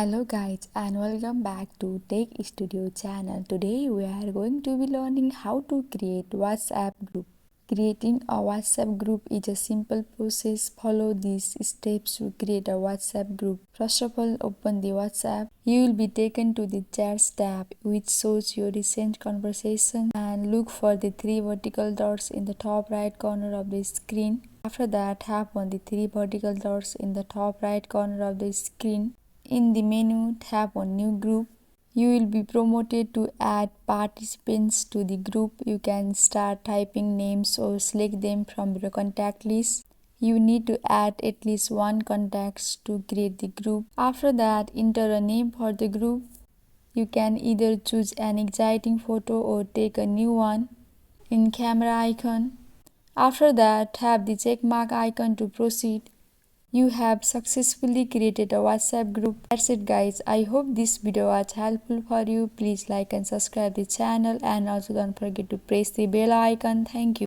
Hello guys and welcome back to Tech Studio channel. Today we are going to be learning how to create WhatsApp group. Creating a WhatsApp group is a simple process. Follow these steps to create a WhatsApp group. First of all, open the WhatsApp. You will be taken to the chats tab which shows your recent conversation and look for the three vertical dots in the top right corner of the screen. After that, tap on the three vertical dots in the top right corner of the screen. In the menu, tap on New Group. You will be prompted to add participants to the group. You can start typing names or select them from your contact list. You need to add at least one contact to create the group. After that, enter a name for the group. You can either choose an exciting photo or take a new one. In camera icon. After that, tap the check mark icon to proceed. You have successfully created a WhatsApp group. That's it guys. I hope this video was helpful for you. Please like and subscribe the channel and also don't forget to press the bell icon. Thank you.